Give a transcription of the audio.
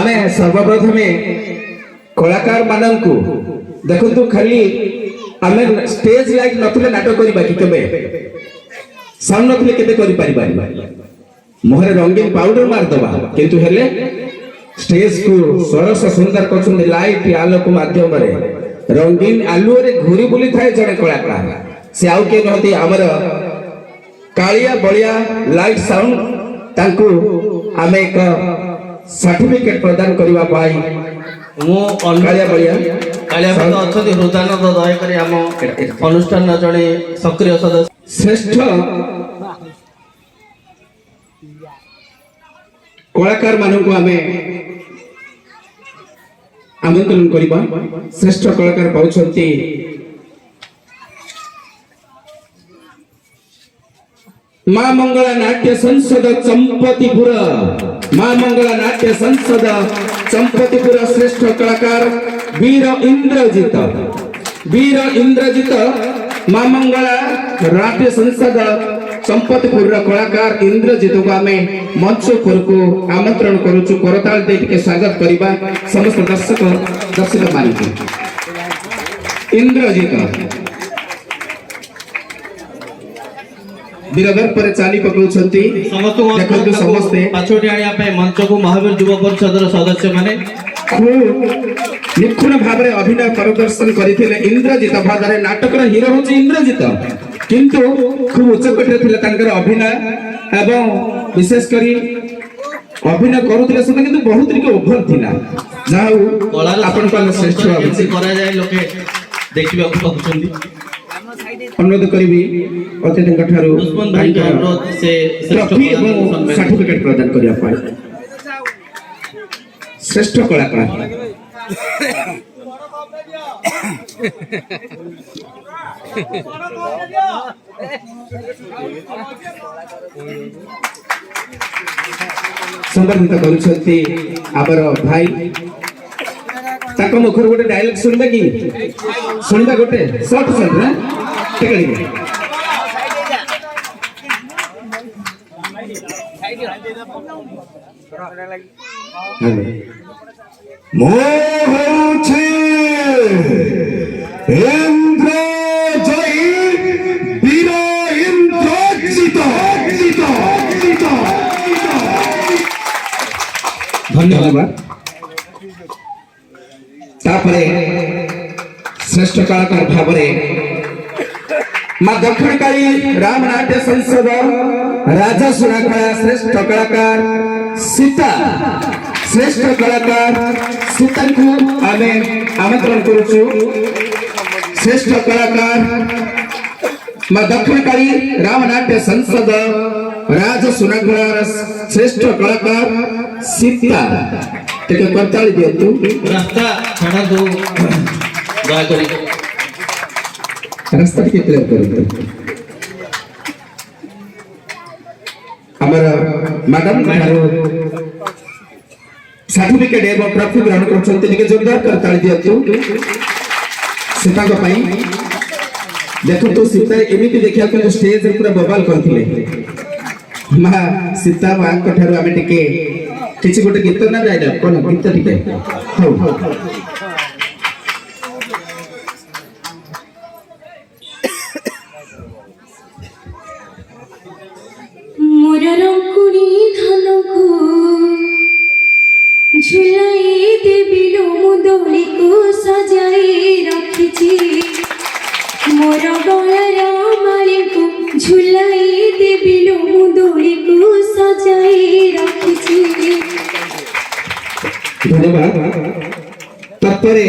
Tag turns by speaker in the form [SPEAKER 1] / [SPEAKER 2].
[SPEAKER 1] आमे सर्वप्रथमे कलाकार माननकु देखंतु खाली आमे स्टेज लाइट नथले नाटक करिबा कि केबे साउंड नथले केबे करि परिबा मोहरे रंगीन पाउडर मार दबा किंतु हेले स्टेज को सरस सुंदर करछन लाइट आलोक माध्यम रे रंगीन आलू रे घुरी बुली थाए जने कलाकार से आउ के नहती हमर कालिया बलिया लाइट साउंड तांकु आमे एक सर्टिफिकेट प्रदान करबा पाई
[SPEAKER 2] मो
[SPEAKER 1] कालिया बलिया
[SPEAKER 2] तो अछति हृदयानंद दया करी हम अनुष्ठान जने सक्रिय सदस्य
[SPEAKER 1] श्रेष्ठ कलाकार मानक आमे आमंत्रण करबा श्रेष्ठ कलाकार पाउछंती मां मंगला नाट्य संसद चंपतिपुर मां मंगला नाट्य संसद चंपतिपुर श्रेष्ठ कलाकार वीर इंद्रजित मां मंगला नाट्य संसद चंपतिपुर कलाकार इंद्रजित को आमे मंच पर को आमंत्रण करूछु करताल दे के स्वागत करिबा समस्त दर्शक मानिके इंद्रजित वीरगर पर चाली पकाउछंती देखंतु समस्ते
[SPEAKER 2] पाछोटी आनिया पे मंच को महावीर युवा परिषदर सदस्य माने
[SPEAKER 1] खूब निखुण भाव रे अभिनय प्रदर्शन करिथिले इंद्रजित भादरे नाटक रो हीरो होची इंद्रजित किंतु खूब उच्च कोटरे थिले तांकर अभिनय एवं विशेष करी अभिनय करूथिले सत किंतु बहुत रिके ओभर थिला जाऊ आपण को श्रेष्ठ
[SPEAKER 2] करा जाय लोके देखिबा को पहुचंदी
[SPEAKER 1] अनुरोध करी अतिथि ठारू
[SPEAKER 2] से
[SPEAKER 1] सर्टिफिकेट प्रदान करिया पाए श्रेष्ठ कलाकार संबंधित करुछंती आबर भाई ताको मुखर गोटे डायलॉग सुनबे कि सुनबे गोटे शॉर्ट शॉर्ट ना टिकड़ी मोह छे इंद्र जय वीर इंद्रजित धन्यवाद तापरे श्रेष्ठ कलाकार भावरे मां दक्षिणकाली राम नाट्य संसद राजा सुनाखड़ा श्रेष्ठ कलाकार सीता श्रेष्ठ कलाकार सीता को आमे आमंत्रण करूछु श्रेष्ठ कलाकार मां दक्षिणकाली राम नाट्य संसद राजा सुनाखड़ा श्रेष्ठ कलाकार सीता टिके करताली दियंतु
[SPEAKER 2] रास्ता छाड़ा दो दया करी
[SPEAKER 1] रास्ता टिके क्लियर करंतु हमारा मैडम सर्टिफिकेट एवं ट्रॉफी ग्रहण करछंती टिके जोरदार करताली दियंतु सीता को पई देखो तो सीता एमिति देखिया को स्टेज रे पूरा बवाल करथिले मां सीता मां को ठारू आमे टिके किछि गोटे गीत ना जाय कोन गीत टिके हो
[SPEAKER 3] मोर रंकुनी धन को झुलाई देबिलो मुदोली को सजाई रखिछि मोर गळार माली को झुलाई देबिलो मुदोली को सजाई रखिछि
[SPEAKER 1] धन्यवाद तत्परे